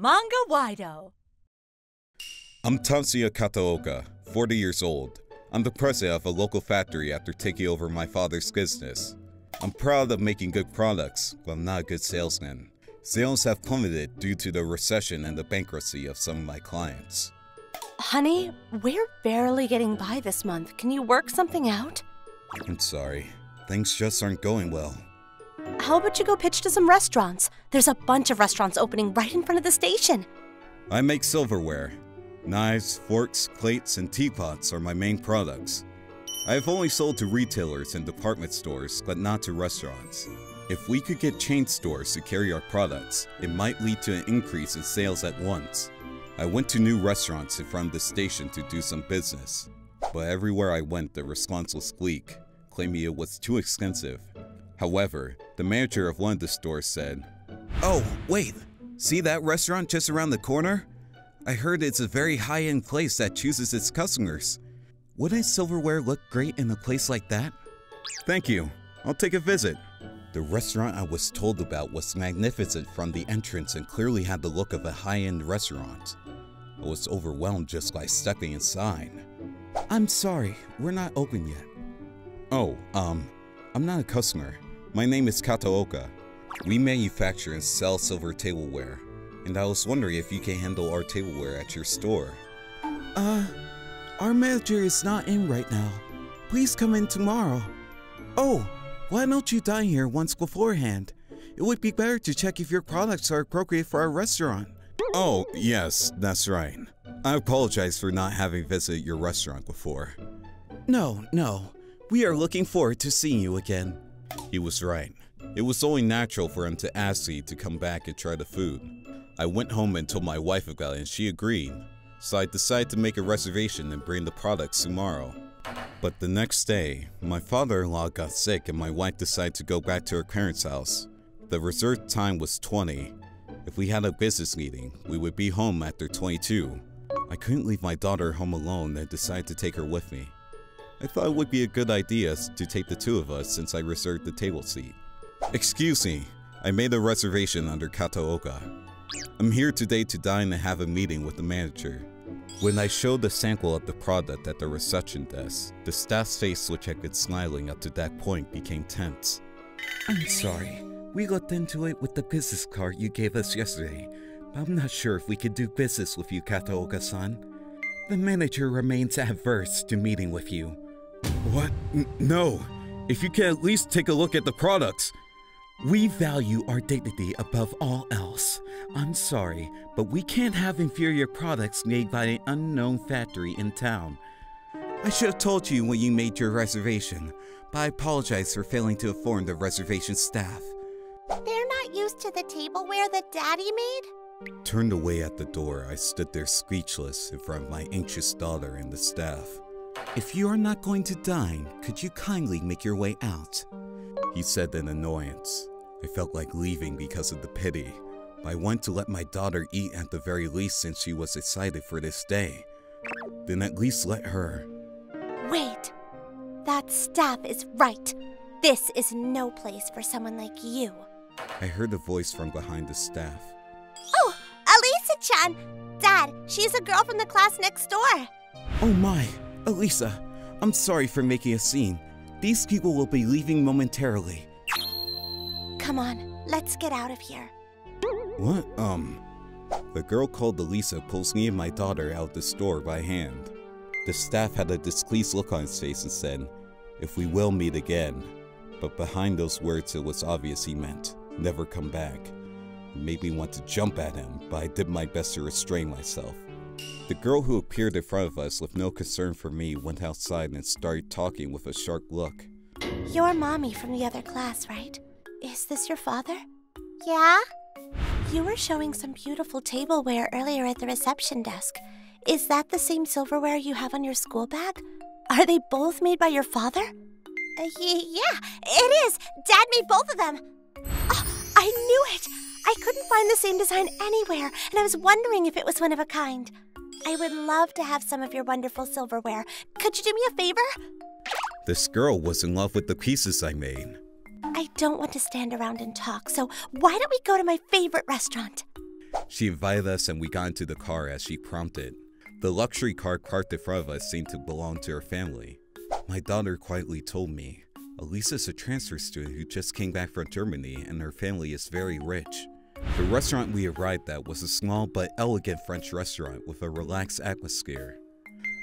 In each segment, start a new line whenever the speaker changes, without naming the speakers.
Manga Wido.
I'm Tatsuya Kataoka, 40 years old. I'm the president of a local factory after taking over my father's business. I'm proud of making good products, but I'm not a good salesman. Sales have plummeted due to the recession and the bankruptcy of some of my clients.
Honey, we're barely getting by this month. Can you work something out?
I'm sorry. Things just aren't going well.
How about you go pitch to some restaurants? There's a bunch of restaurants opening right in front of the station.
I make silverware. Knives, forks, plates, and teapots are my main products. I have only sold to retailers and department stores, but not to restaurants. If we could get chain stores to carry our products, it might lead to an increase in sales at once. I went to new restaurants in front of the station to do some business, but everywhere I went the response was bleak, claiming it was too expensive. However, the manager of one of the stores said, "Oh, wait, see that restaurant just around the corner? I heard it's a very high-end place that chooses its customers. Wouldn't silverware look great in a place like that?" "Thank you, I'll take a visit." The restaurant I was told about was magnificent from the entrance and clearly had the look of a high-end restaurant. I was overwhelmed just by stepping inside. "I'm sorry, we're not open yet." "Oh, I'm not a customer. My name is Kataoka. We manufacture and sell silver tableware, and I was wondering if you can handle our tableware at your store."
Our manager is not in right now. Please come in tomorrow. Oh, why don't you dine here once beforehand? It would be better to check if your products are appropriate for our restaurant.
"Oh, yes, that's right. I apologize for not having visited your restaurant before."
No. We are looking forward to seeing you again."
He was right. It was only natural for him to ask me to come back and try the food. I went home and told my wife about it and she agreed. So I decided to make a reservation and bring the products tomorrow. But the next day, my father-in-law got sick and my wife decided to go back to her parents' house. The reserved time was 20. If we had a business meeting, we would be home after 22. I couldn't leave my daughter home alone and decided to take her with me. I thought it would be a good idea to take the two of us since I reserved the table seat. "Excuse me, I made a reservation under Kataoka. I'm here today to dine and have a meeting with the manager." When I showed the sample of the product at the reception desk, the staff's face, which had been smiling up to that point, became tense.
I'm sorry. We looked into it with the business card you gave us yesterday, but I'm not sure if we could do business with you, Kataoka-san. The manager remains adverse to meeting with you.
"What? No. If you can at least take a look at the products."
We value our dignity above all else. I'm sorry, but we can't have inferior products made by an unknown factory in town. I should have told you when you made your reservation, but I apologize for failing to inform the reservation staff.
They're not used to the tableware that Daddy made?
Turned away at the door, I stood there speechless in front of my anxious daughter and the staff.
If you are not going to dine, could you kindly make your way out?
He said in annoyance. I felt like leaving because of the pity, but I wanted to let my daughter eat at the very least since she was excited for this day. Then at least let her.
Wait, that staff is right. This is no place for someone like you.
I heard a voice from behind the staff.
Oh, Elisa-chan! Dad, she's a girl from the class next door.
Oh my, Elisa, I'm sorry for making a scene. These people will be leaving momentarily.
Come on, let's get out of here.
What? The girl called Elisa pulls me and my daughter out of the store by hand. The staff had a displeased look on his face and said, "If we will meet again." But behind those words it was obvious he meant, "Never come back." It made me want to jump at him, but I did my best to restrain myself. The girl who appeared in front of us with no concern for me went outside and started talking with a sharp look.
You're Mommy from the other class, right? Is this your father? Yeah?
You were showing some beautiful tableware earlier at the reception desk. Is that the same silverware you have on your school bag? Are they both made by your father?
Yeah, it is. Dad made both of them.
Oh, I knew it! I couldn't find the same design anywhere, and I was wondering if it was one of a kind. I would love to have some of your wonderful silverware. Could you do me a favor?
This girl was in love with the pieces I made.
I don't want to stand around and talk, so why don't we go to my favorite restaurant?
She invited us and we got into the car as she prompted. The luxury car parked in front of us seemed to belong to her family. My daughter quietly told me, Elisa's a transfer student who just came back from Germany and her family is very rich. The restaurant we arrived at was a small but elegant French restaurant with a relaxed atmosphere.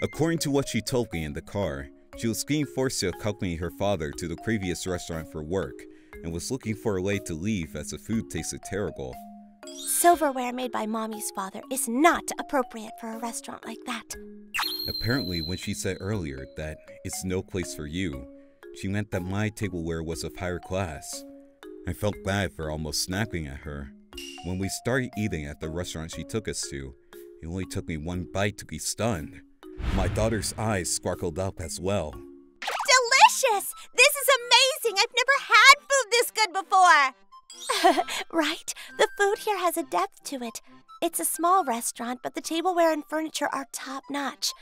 According to what she told me in the car, she was being forced to accompany her father to the previous restaurant for work and was looking for a way to leave as the food tasted terrible.
Silverware made by Mommy's father is not appropriate for a restaurant like that.
Apparently, when she said earlier that it's no place for you, she meant that my tableware was of higher class. I felt bad for almost snapping at her. When we started eating at the restaurant she took us to, it only took me one bite to be stunned. My daughter's eyes sparkled up as well.
Delicious! This is amazing! I've never had food this good before! Right? The food here has a depth to it. It's a small restaurant, but the tableware and furniture are top-notch.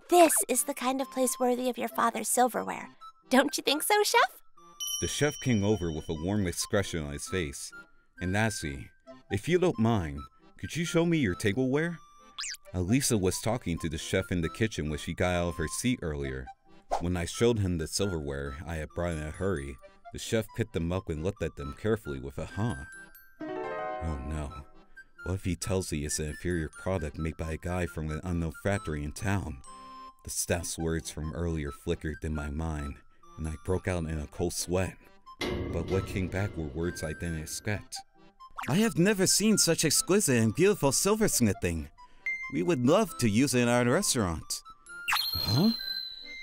This is the kind of place worthy of your father's silverware. Don't you think so, Chef?
The chef came over with a warm expression on his face and asked me, if you don't mind, could you show me your tableware? Elisa was talking to the chef in the kitchen when she got out of her seat earlier. When I showed him the silverware I had brought in a hurry, the chef picked them up and looked at them carefully with a huh. Oh no. What if he tells me it's an inferior product made by a guy from an unknown factory in town? The staff's words from earlier flickered in my mind, and I broke out in a cold sweat. But what came back were words I didn't expect.
I have never seen such exquisite and beautiful silversmithing. We would love to use it in our restaurant.
Huh?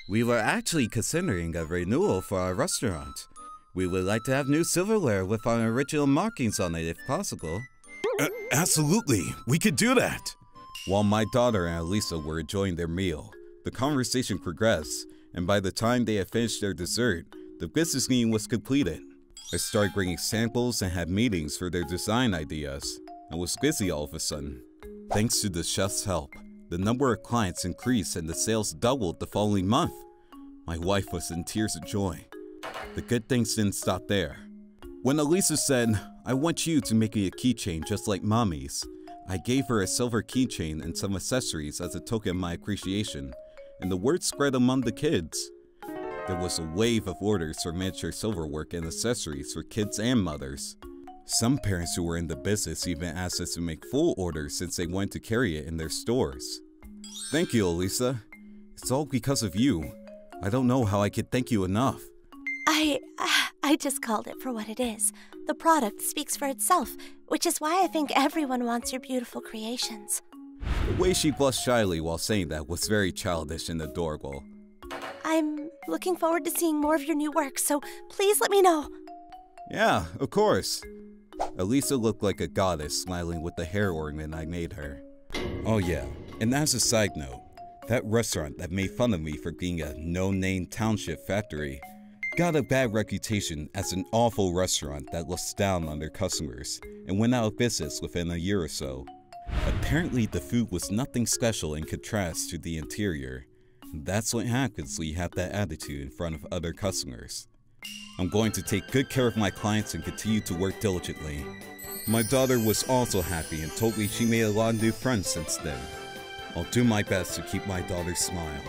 We were actually considering a renewal for our restaurant. We would like to have new silverware with our original markings on it if possible.
Absolutely, we could do that. While my daughter and Elisa were enjoying their meal, the conversation progressed, and by the time they had finished their dessert, the business meeting was completed. I started bringing samples and had meetings for their design ideas. I was busy all of a sudden. Thanks to the chef's help, the number of clients increased and the sales doubled the following month. My wife was in tears of joy. The good things didn't stop there. When Elisa said, I want you to make me a keychain just like Mommy's, I gave her a silver keychain and some accessories as a token of my appreciation, and the word spread among the kids. There was a wave of orders for miniature silverwork and accessories for kids and mothers. Some parents who were in the business even asked us to make full orders since they wanted to carry it in their stores. Thank you, Elisa. It's all because of you. I don't know how I could thank you enough.
I just called it for what it is. The product speaks for itself, which is why I think everyone wants your beautiful creations.
The way she blushed shyly while saying that was very childish and adorable.
I'm looking forward to seeing more of your new work, so please let me know.
Yeah, of course. Elisa looked like a goddess smiling with the hair ornament I made her. Oh yeah, and as a side note, that restaurant that made fun of me for being a no-name township factory got a bad reputation as an awful restaurant that looks down on their customers and went out of business within a year or so. Apparently the food was nothing special in contrast to the interior. That's what happens when you have that attitude in front of other customers. I'm going to take good care of my clients and continue to work diligently. My daughter was also happy and told me she made a lot of new friends since then. I'll do my best to keep my daughter smile.